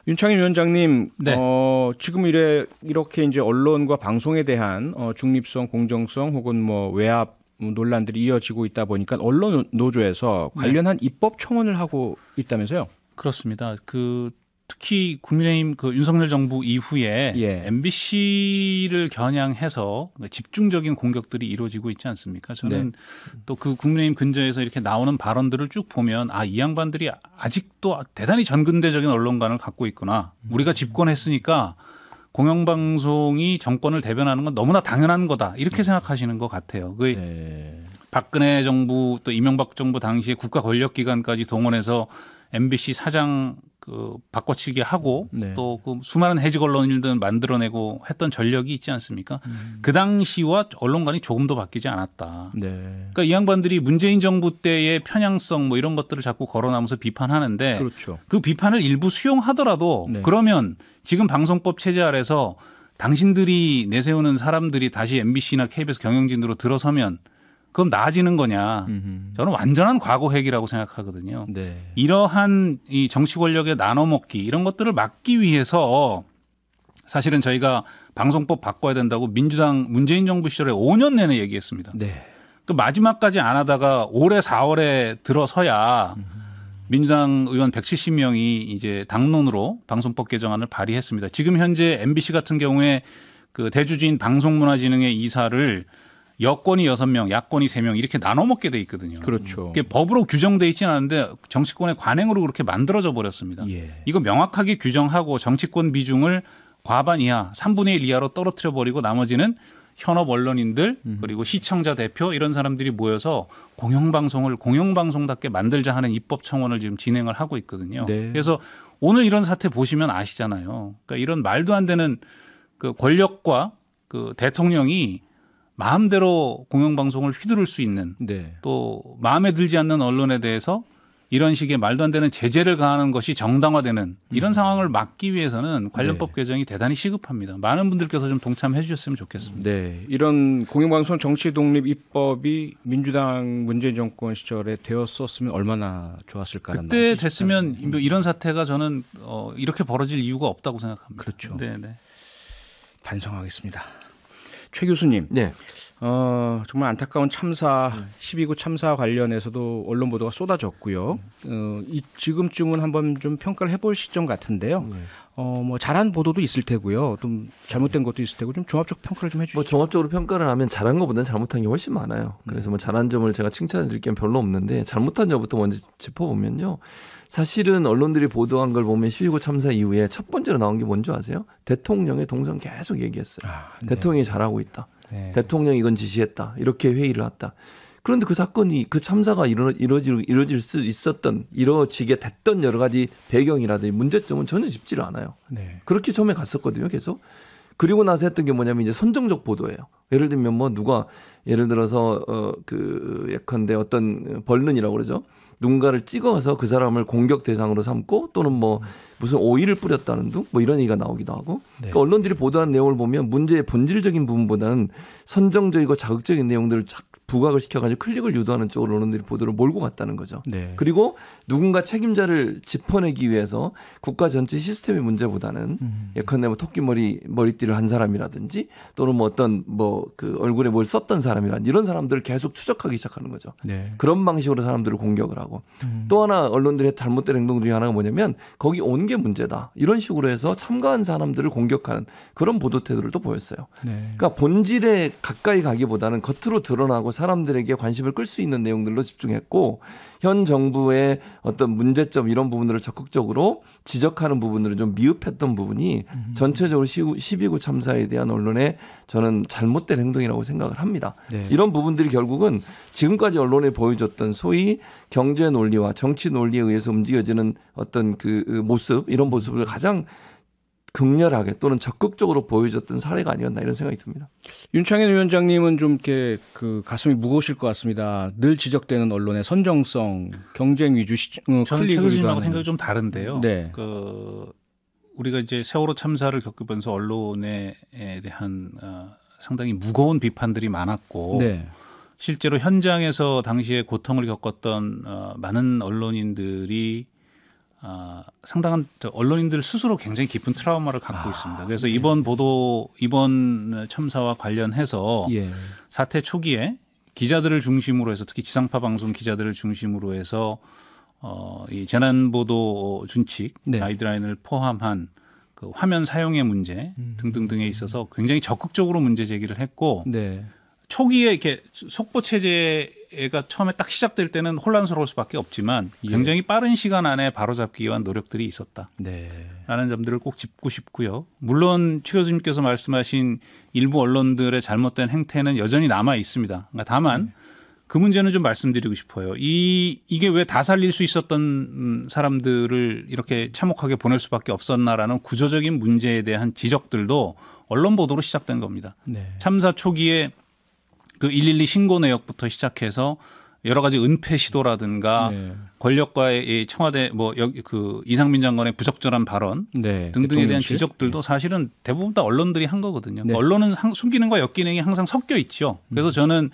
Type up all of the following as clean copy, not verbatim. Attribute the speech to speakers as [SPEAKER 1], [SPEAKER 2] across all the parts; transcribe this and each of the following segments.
[SPEAKER 1] 윤창현 위원장님,
[SPEAKER 2] 네.
[SPEAKER 1] 지금 이렇게 이제 언론과 방송에 대한 중립성, 공정성 혹은 뭐 외압 논란들이 이어지고 있다 보니까 언론 노조에서 관련한 입법 청원을 하고 있다면서요?
[SPEAKER 2] 그렇습니다. 특히 국민의힘 윤석열 정부 이후에 MBC를 겨냥해서 집중적인 공격들이 이루어지고 있지 않습니까? 저는 또 국민의힘 근저에서 이렇게 나오는 발언들을 쭉 보면 이 양반들이 아직도 대단히 전근대적인 언론관을 갖고 있구나. 우리가 집권했으니까 공영방송이 정권을 대변하는 건 너무나 당연한 거다. 이렇게 생각하시는 것 같아요. 박근혜 정부 또 이명박 정부 당시에 국가 권력기관까지 동원해서 MBC 사장 바꿔치기 하고 또 수많은 해직 언론인들 만들어내고 했던 전력이 있지 않습니까? 그 당시와 언론관이 조금도 바뀌지 않았다. 그러니까 이 양반들이 문재인 정부 때의 편향성 뭐 이런 것들을 자꾸 거론하면서 비판하는데 그 비판을 일부 수용하더라도 그러면 지금 방송법 체제 아래서 당신들이 내세우는 사람들이 다시 MBC나 KBS 경영진으로 들어서면 그럼 나아지는 거냐? 저는 완전한 과거 회귀라고 생각하거든요. 이러한 이 정치 권력의 나눠먹기 이런 것들을 막기 위해서 사실은 저희가 방송법 바꿔야 된다고 민주당 문재인 정부 시절에 5년 내내 얘기했습니다. 그 마지막까지 안 하다가 올해 4월에 들어서야 민주당 의원 170명이 이제 당론으로 방송법 개정안을 발의했습니다. 지금 현재 MBC 같은 경우에 대주주인 방송문화진흥회 이사를 여권이 6명, 야권이 3명 이렇게 나눠 먹게 돼 있거든요. 그게 법으로 규정돼 있지는 않은데 정치권의 관행으로 그렇게 만들어져 버렸습니다. 이거 명확하게 규정하고 정치권 비중을 과반 이하, 3분의 1 이하로 떨어뜨려 버리고 나머지는 현업 언론인들 그리고 시청자 대표 이런 사람들이 모여서 공영방송을 공영방송답게 만들자 하는 입법 청원을 지금 진행을 하고 있거든요. 그래서 오늘 이런 사태 보시면 아시잖아요. 그러니까 이런 말도 안 되는 권력과 대통령이 마음대로 공영방송을 휘두를 수 있는 또 마음에 들지 않는 언론에 대해서 이런 식의 말도 안 되는 제재를 가하는 것이 정당화되는 이런 상황을 막기 위해서는 관련법 개정이 대단히 시급합니다. 많은 분들께서 좀 동참해 주셨으면 좋겠습니다.
[SPEAKER 1] 이런 공영방송 정치 독립 입법이 민주당 문재인 정권 시절에 되었었으면 얼마나 좋았을까라는
[SPEAKER 2] 그때 됐으면 이런 사태가 저는 이렇게 벌어질 이유가 없다고 생각합니다.
[SPEAKER 1] 그렇죠. 반성하겠습니다. 최 교수님, 정말 안타까운 참사 12구 참사 관련해서도 언론 보도가 쏟아졌고요. 지금쯤은 한번 좀 평가를 해볼 시점 같은데요. 뭐 잘한 보도도 있을 테고요. 좀 잘못된 것도 있을 테고 좀 종합적 평가를 좀 해주시죠.
[SPEAKER 3] 종합적으로 평가를 하면 잘한 것보다는 잘못한 게 훨씬 많아요. 그래서 뭐 잘한 점을 제가 칭찬드릴 게 별로 없는데 잘못한 점부터 먼저 짚어보면요. 사실은 언론들이 보도한 걸 보면 12구 참사 이후에 첫 번째로 나온 게 뭔지 아세요? 대통령의 동선 계속 얘기했어요. 대통령이 잘하고 있다. 대통령이 이건 지시했다. 이렇게 회의를 했다. 그런데 그 사건이 그 참사가 이루어질 수 있었던 이루어지게 됐던 여러 가지 배경이라든지 문제점은 전혀 짚지를 않아요. 그렇게 처음에 갔었거든요. 계속. 그리고 나서 했던 게 뭐냐면 이제 선정적 보도예요. 예를 들면 뭐 누가 예를 들어서 예컨대 어떤 벌른이라고 그러죠. 누군가를 찍어서 그 사람을 공격 대상으로 삼고 또는 뭐 무슨 오일을 뿌렸다는 등 뭐 이런 얘기가 나오기도 하고 그러니까 언론들이 보도한 내용을 보면 문제의 본질적인 부분보다는 선정적이고 자극적인 내용들을 부각을 시켜가지고 클릭을 유도하는 쪽으로 언론들이 보도를 몰고 갔다는 거죠. 그리고 누군가 책임자를 짚어내기 위해서 국가 전체 시스템의 문제보다는 예컨대 뭐 머리띠를 한 사람이라든지 또는 뭐 어떤 얼굴에 뭘 썼던 사람이라든지 이런 사람들을 계속 추적하기 시작하는 거죠. 그런 방식으로 사람들을 공격을 하고 또 하나 언론들의 잘못된 행동 중에 하나가 뭐냐면 거기 온 게 문제다. 이런 식으로 해서 참가한 사람들을 공격하는 그런 보도 태도를 또 보였어요. 그러니까 본질에 가까이 가기보다는 겉으로 드러나고 사람들에게 관심을 끌 수 있는 내용들로 집중했고 현 정부의 어떤 문제점 이런 부분들을 적극적으로 지적하는 부분으로 좀 미흡했던 부분이 전체적으로 12구 참사에 대한 언론의 저는 잘못된 행동이라고 생각을 합니다. 이런 부분들이 결국은 지금까지 언론에 보여줬던 소위 경제 논리와 정치 논리에 의해서 움직여지는 어떤 모습 이런 모습을 가장 극렬하게 또는 적극적으로 보여줬던 사례가 아니었나 이런 생각이 듭니다.
[SPEAKER 1] 윤창현 위원장님은 좀 이렇게 가슴이 무거우실 것 같습니다. 늘 지적되는 언론의 선정성, 경쟁 위주,
[SPEAKER 2] 저는 최 교수님하고 생각이 좀 다른데요. 우리가 이제 세월호 참사를 겪으면서 언론에 대한 상당히 무거운 비판들이 많았고 실제로 현장에서 당시에 고통을 겪었던 많은 언론인들이 상당한 언론인들 스스로 굉장히 깊은 트라우마를 갖고 있습니다. 그래서 이번 참사와 관련해서 사태 초기에 기자들을 중심으로 해서 특히 지상파 방송 기자들을 중심으로 해서 이 재난보도 준칙 가이드라인을 포함한 그 화면 사용의 문제 등등등에 있어서 굉장히 적극적으로 문제 제기를 했고 초기에 이렇게 속보 체제가 처음에 딱 시작될 때는 혼란스러울 수밖에 없지만 굉장히 빠른 시간 안에 바로잡기 위한 노력들이 있었다라는 점들을 꼭 짚고 싶고요. 물론 최 교수님께서 말씀하신 일부 언론들의 잘못된 행태는 여전히 남아 있습니다. 그러니까 다만 그 문제는 좀 말씀드리고 싶어요. 이게 왜 다 살릴 수 있었던 사람들을 이렇게 참혹하게 보낼 수밖에 없었나라는 구조적인 문제에 대한 지적들도 언론 보도로 시작된 겁니다. 참사 초기에 그 112 신고 내역부터 시작해서 여러 가지 은폐 시도라든가 권력과의 청와대 그 이상민 장관의 부적절한 발언 등등에 대한 지적들도 사실은 대부분 다 언론들이 한 거거든요. 언론은 순기능과 역기능이 항상 섞여 있죠. 그래서 저는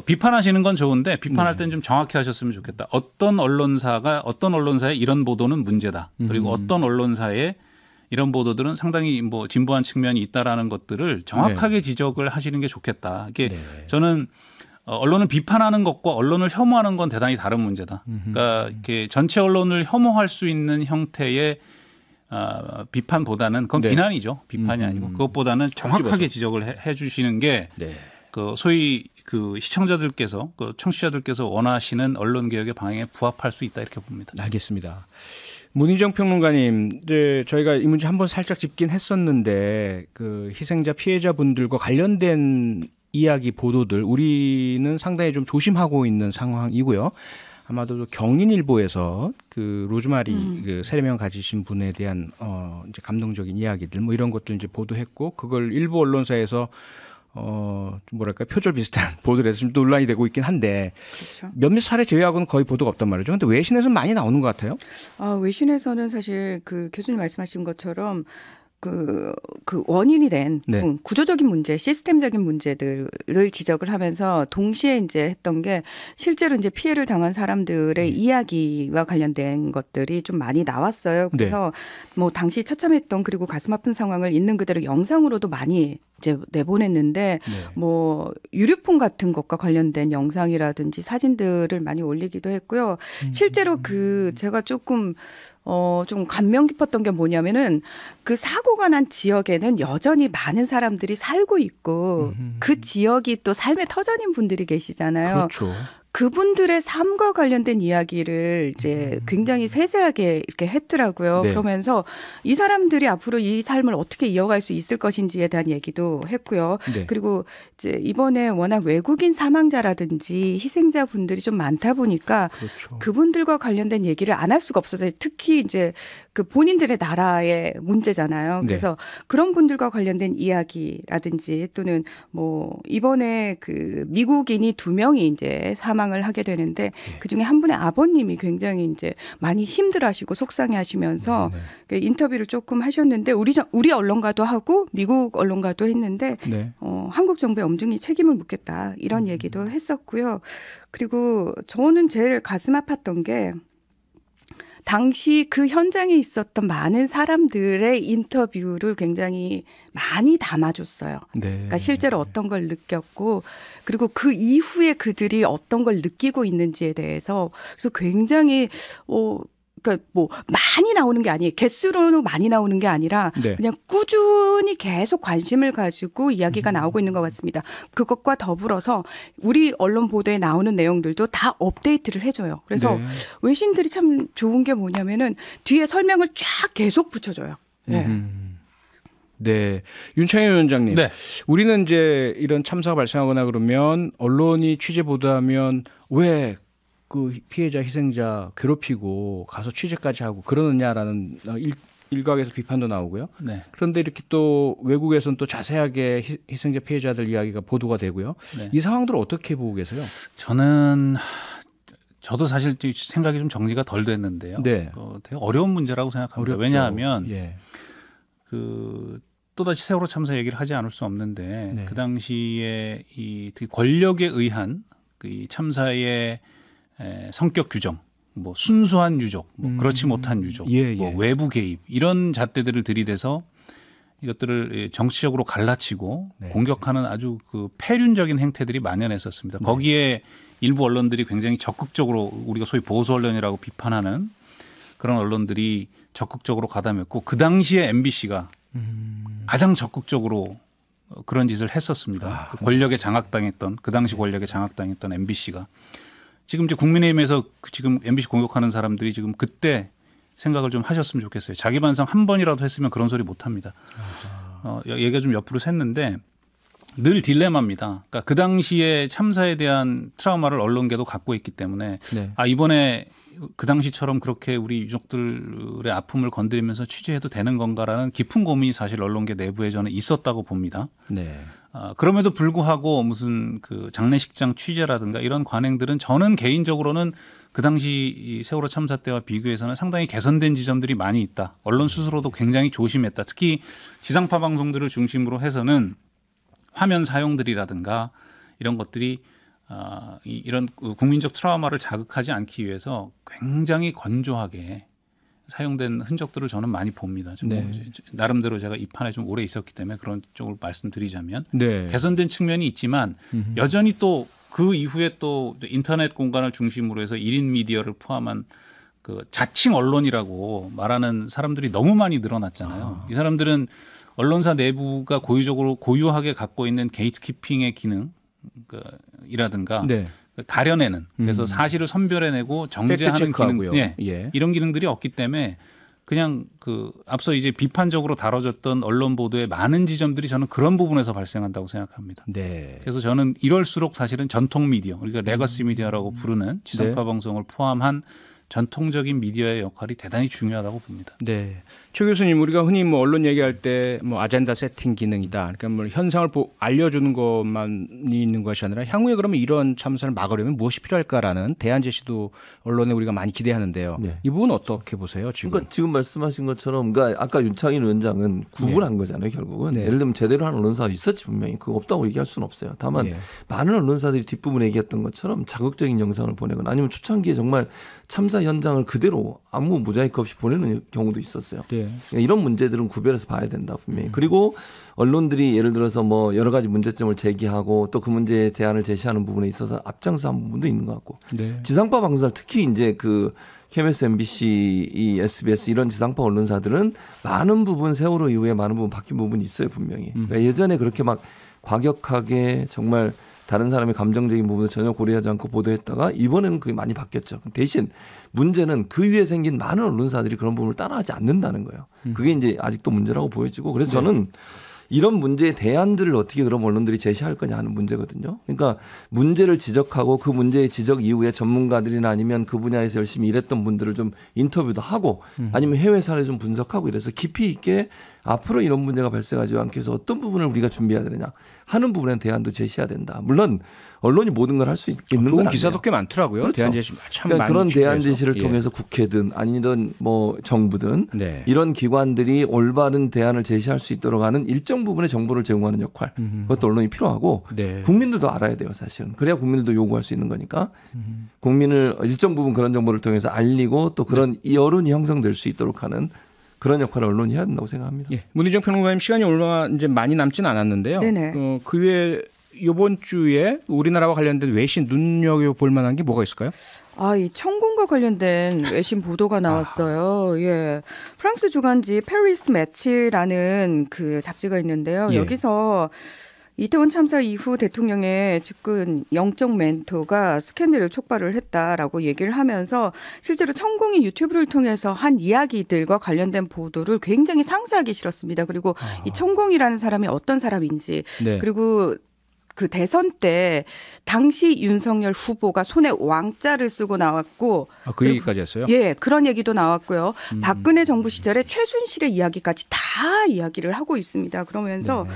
[SPEAKER 2] 비판하시는 건 좋은데 비판할 때는 좀 정확히 하셨으면 좋겠다. 어떤 언론사의 이런 보도는 문제다. 그리고 어떤 언론사의 이런 보도들은 상당히 진보한 측면이 있다라는 것들을 정확하게 지적을 하시는 게 좋겠다. 이게 저는 언론을 비판하는 것과 언론을 혐오하는 건 대단히 다른 문제다. 그러니까 이렇게 전체 언론을 혐오할 수 있는 형태의 비판보다는 그건 비난이죠. 비판이 아니고 그것보다는 정확하게 지적을 해주시는 게 그 소위 그 시청자들께서 그 청취자들께서 원하시는 언론 개혁의 방향에 부합할 수 있다 이렇게 봅니다.
[SPEAKER 1] 알겠습니다. 문희정 평론가님, 이제 저희가 이 문제 한번 살짝 짚긴 했었는데 그 희생자 피해자분들과 관련된 이야기 보도들 우리는 상당히 좀 조심하고 있는 상황이고요. 아마도 경인일보에서 그 로즈마리 그 세례명 가지신 분에 대한 이제 감동적인 이야기들 뭐 이런 것들 이제 보도했고 그걸 일부 언론사에서 좀 뭐랄까 표절 비슷한 보도를 해서 지금 논란이 되고 있긴 한데 몇몇 사례 제외하고는 거의 보도가 없단 말이죠. 근데 외신에서는 많이 나오는 것 같아요.
[SPEAKER 4] 외신에서는 사실 그 교수님 말씀하신 것처럼 그 원인이 된 구조적인 문제, 시스템적인 문제들을 지적을 하면서 동시에 이제 했던 게 실제로 이제 피해를 당한 사람들의 이야기와 관련된 것들이 좀 많이 나왔어요. 그래서 뭐 당시 처참했던 그리고 가슴 아픈 상황을 있는 그대로 영상으로도 많이 이제 내보냈는데 뭐 유류품 같은 것과 관련된 영상이라든지 사진들을 많이 올리기도 했고요. 실제로 제가 조금 좀 감명 깊었던 게 뭐냐면은 그 사고가 난 지역에는 여전히 많은 사람들이 살고 있고 그 지역이 또 삶의 터전인 분들이 계시잖아요.
[SPEAKER 1] 그렇죠.
[SPEAKER 4] 그분들의 삶과 관련된 이야기를 이제 굉장히 세세하게 이렇게 했더라고요. 그러면서 이 사람들이 앞으로 이 삶을 어떻게 이어갈 수 있을 것인지에 대한 얘기도 했고요. 그리고 이제 이번에 워낙 외국인 사망자라든지 희생자 분들이 좀 많다 보니까 그분들과 관련된 얘기를 안 할 수가 없어서 특히 이제 그 본인들의 나라의 문제잖아요. 그래서 그런 분들과 관련된 이야기라든지 또는 뭐 이번에 그 미국인이 2명이 이제 사망을 하게 되는데 그중에 한 분의 아버님이 굉장히 이제 많이 힘들어하시고 속상해하시면서 인터뷰를 조금 하셨는데 우리 언론과도 하고 미국 언론과도 했는데 한국 정부에 엄중히 책임을 묻겠다 이런 얘기도 했었고요. 그리고 저는 제일 가슴 아팠던 게 당시 그 현장에 있었던 많은 사람들의 인터뷰를 굉장히 많이 담아줬어요. 그러니까 실제로 어떤 걸 느꼈고 그리고 그 이후에 그들이 어떤 걸 느끼고 있는지에 대해서 그래서 굉장히 그러니까 뭐 많이 나오는 게 아니에요. 개수로는 많이 나오는 게 아니라 그냥 꾸준히 계속 관심을 가지고 이야기가 나오고 있는 것 같습니다. 그것과 더불어서 우리 언론 보도에 나오는 내용들도 다 업데이트를 해줘요. 그래서 외신들이 참 좋은 게 뭐냐면은 뒤에 설명을 쫙 계속 붙여줘요.
[SPEAKER 1] 네. 윤창현 위원장님. 우리는 이제 이런 참사가 발생하거나 그러면 언론이 취재 보도하면 왜 그 피해자 희생자 괴롭히고 가서 취재까지 하고 그러느냐라는 일각에서 비판도 나오고요. 그런데 이렇게 또 외국에서는 또 자세하게 희생자 피해자들 이야기가 보도가 되고요. 이 상황들을 어떻게 보고 계세요?
[SPEAKER 2] 저도 사실 생각이 좀 정리가 덜 됐는데요. 되게 어려운 문제라고 생각합니다.
[SPEAKER 1] 어렵죠.
[SPEAKER 2] 왜냐하면 또다시 세월호 참사 얘기를 하지 않을 수 없는데 그 당시에 이 권력에 의한 이 참사의 성격 규정 뭐 순수한 유족, 뭐 그렇지 못한 유족, 뭐 외부 개입 이런 잣대들을 들이대서 이것들을 정치적으로 갈라치고 공격하는 아주 그 폐륜적인 행태들이 만연했었습니다. 거기에 일부 언론들이 굉장히 적극적으로 우리가 소위 보수 언론이라고 비판하는 그런 언론들이 적극적으로 가담했고 그 당시에 MBC가 가장 적극적으로 그런 짓을 했었습니다. 권력에 장악당했던 그 당시 권력에 장악당했던 MBC가 지금 이제 국민의힘에서 지금 MBC 공격하는 사람들이 지금 그때 생각을 좀 하셨으면 좋겠어요. 자기 반성 한 번이라도 했으면 그런 소리 못 합니다. 얘기가 좀 옆으로 샜는데 늘 딜레마입니다. 그러니까 그 당시에 참사에 대한 트라우마를 언론계도 갖고 있기 때문에 이번에 그 당시처럼 그렇게 우리 유족들의 아픔을 건드리면서 취재해도 되는 건가라는 깊은 고민이 사실 언론계 내부에 저는 있었다고 봅니다. 그럼에도 불구하고 무슨 그 장례식장 취재라든가 이런 관행들은 저는 개인적으로는 그 당시 세월호 참사 때와 비교해서는 상당히 개선된 지점들이 많이 있다. 언론 스스로도 굉장히 조심했다. 특히 지상파 방송들을 중심으로 해서는 화면 사용들이라든가 이런 것들이 이런 국민적 트라우마를 자극하지 않기 위해서 굉장히 건조하게 사용된 흔적들을 저는 많이 봅니다. 나름대로 제가 이 판에 좀 오래 있었기 때문에 그런 쪽을 말씀드리자면 개선된 측면이 있지만 여전히 또 그 이후에 또 인터넷 공간을 중심으로 해서 1인 미디어를 포함한 그 자칭 언론이라고 말하는 사람들이 너무 많이 늘어났잖아요. 이 사람들은 언론사 내부가 고유하게 갖고 있는 게이트키핑의 기능 이라든가 가려내는 그래서 사실을 선별해내고 정제하는 기능 이런 기능들이 없기 때문에 그냥 그 앞서 이제 비판적으로 다뤄졌던 언론 보도의 많은 지점들이 저는 그런 부분에서 발생한다고 생각합니다. 그래서 저는 이럴수록 사실은 전통 미디어 우리가 레거시 미디어라고 부르는 지상파 방송을 포함한 전통적인 미디어의 역할이 대단히 중요하다고 봅니다.
[SPEAKER 1] 최 교수님, 우리가 흔히 뭐 언론 얘기할 때 뭐 아젠다 세팅 기능이다. 그러니까 뭐 현상을 알려주는 것만이 있는 것이 아니라 향후에 그러면 이런 참사를 막으려면 무엇이 필요할까라는 대안 제시도 언론에 우리가 많이 기대하는데요. 이 부분 어떻게 보세요? 지금?
[SPEAKER 3] 그러니까 지금 말씀하신 것처럼, 그러니까 아까 윤창인 위원장은 구분한 거잖아요, 결국은. 예를 들면 제대로 한 언론사가 있었지 분명히. 그거 없다고 얘기할 수는 없어요. 다만 많은 언론사들이 뒷부분에 얘기했던 것처럼 자극적인 영상을 보내거나 아니면 초창기에 정말 참사 현장을 그대로 아무 모자이크 없이 보내는 경우도 있었어요. 그러니까 이런 문제들은 구별해서 봐야 된다 분명히. 그리고 언론들이 예를 들어서 뭐 여러 가지 문제점을 제기하고 또 그 문제에 대안을 제시하는 부분에 있어서 앞장서 한 부분도 있는 것 같고. 지상파 방송사 특히 이제 그 KBS, MBC, SBS 이런 지상파 언론사들은 많은 부분 세월호 이후에 많은 부분 바뀐 부분이 있어요 분명히. 그러니까 예전에 그렇게 막 과격하게 정말 다른 사람의 감정적인 부분을 전혀 고려하지 않고 보도했다가 이번에는 그게 많이 바뀌었죠. 대신 문제는 그 위에 생긴 많은 언론사들이 그런 부분을 따라하지 않는다는 거예요. 그게 이제 아직도 문제라고 보여지고 그래서 저는 이런 문제의 대안들을 어떻게 그럼 언론들이 제시할 거냐 하는 문제거든요. 그러니까 문제를 지적하고 그 문제의 지적 이후에 전문가들이나 아니면 그 분야에서 열심히 일했던 분들을 좀 인터뷰도 하고 아니면 해외 사례 좀 분석하고 이래서 깊이 있게 앞으로 이런 문제가 발생하지 않게 해서 어떤 부분을 우리가 준비해야 되느냐 하는 부분에 대안도 제시해야 된다. 물론 언론이 모든 걸 할 수 있는 건 아니에요.
[SPEAKER 1] 기사도 꽤 많더라고요.
[SPEAKER 3] 그렇죠.
[SPEAKER 1] 대안 제시 참
[SPEAKER 3] 그러니까 그런 대안
[SPEAKER 1] 주변에서.
[SPEAKER 3] 제시를 통해서 국회든 아니든 뭐 정부든 이런 기관들이 올바른 대안을 제시할 수 있도록 하는 일정 부분의 정보를 제공하는 역할 그것도 언론이 필요하고 국민들도 알아야 돼요 사실은. 그래야 국민들도 요구할 수 있는 거니까 국민을 일정 부분 그런 정보를 통해서 알리고 또 그런 여론이 형성될 수 있도록 하는 그런 역할을 언론이 해야 된다고 생각합니다.
[SPEAKER 1] 문희정 평론가님 시간이 얼마 이제 많이 남진 않았는데요. 그 외에 이번 주에 우리나라와 관련된 외신 눈여겨볼 만한 게 뭐가 있을까요?
[SPEAKER 4] 이 천공과 관련된 외신 보도가 나왔어요. 프랑스 주간지 페리스 매치라는 그 잡지가 있는데요. 여기서 이태원 참사 이후 대통령의 측근 영적 멘토가 스캔들을 촉발을 했다라고 얘기를 하면서 실제로 천공이 유튜브를 통해서 한 이야기들과 관련된 보도를 굉장히 상세하게 실었습니다. 그리고 이 천공이라는 사람이 어떤 사람인지 그리고 그 대선 때 당시 윤석열 후보가 손에 왕자를 쓰고 나왔고
[SPEAKER 1] 그 얘기까지 했어요?
[SPEAKER 4] 그런 얘기도 나왔고요. 박근혜 정부 시절에 최순실의 이야기까지 다 이야기를 하고 있습니다. 그러면서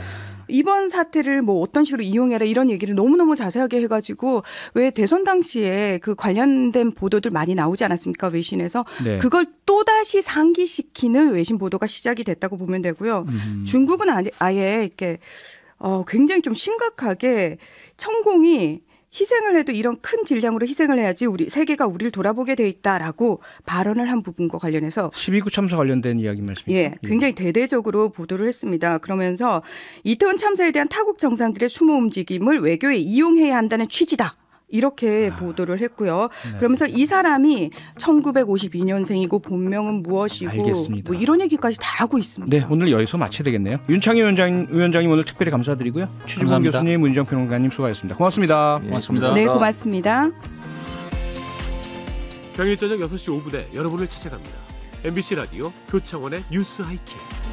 [SPEAKER 4] 이번 사태를 뭐 어떤 식으로 이용해라 이런 얘기를 너무너무 자세하게 해가지고 왜 대선 당시에 그 관련된 보도들 많이 나오지 않았습니까? 외신에서. 그걸 또다시 상기시키는 외신 보도가 시작이 됐다고 보면 되고요. 중국은 아예 이렇게 굉장히 좀 심각하게 천공이 희생을 해도 이런 큰 질량으로 희생을 해야지 우리 세계가 우리를 돌아보게 돼 있다라고 발언을 한 부분과 관련해서
[SPEAKER 1] 12구 참사 관련된 이야기 말씀이시죠?
[SPEAKER 4] 예, 굉장히 대대적으로 보도를 했습니다. 그러면서 이태원 참사에 대한 타국 정상들의 추모 움직임을 외교에 이용해야 한다는 취지다. 이렇게 보도를 했고요.
[SPEAKER 1] 네.
[SPEAKER 4] 그러면서 이 사람이 1952년생이고 본명은 무엇이고
[SPEAKER 1] 알겠습니다.
[SPEAKER 4] 뭐 이런 얘기까지 다 하고 있습니다.
[SPEAKER 1] 네, 오늘 여기서 마쳐야 되겠네요. 윤창희 위원장님 오늘 특별히 감사드리고요. 최주봉 교수님, 문희정 평론가님 수고하셨습니다. 고맙습니다.
[SPEAKER 2] 고맙습니다.
[SPEAKER 4] 네, 고맙습니다.
[SPEAKER 5] 평일 저녁 6시 5분에 여러분을 찾아갑니다. MBC 라디오 표창원의 뉴스 하이킥.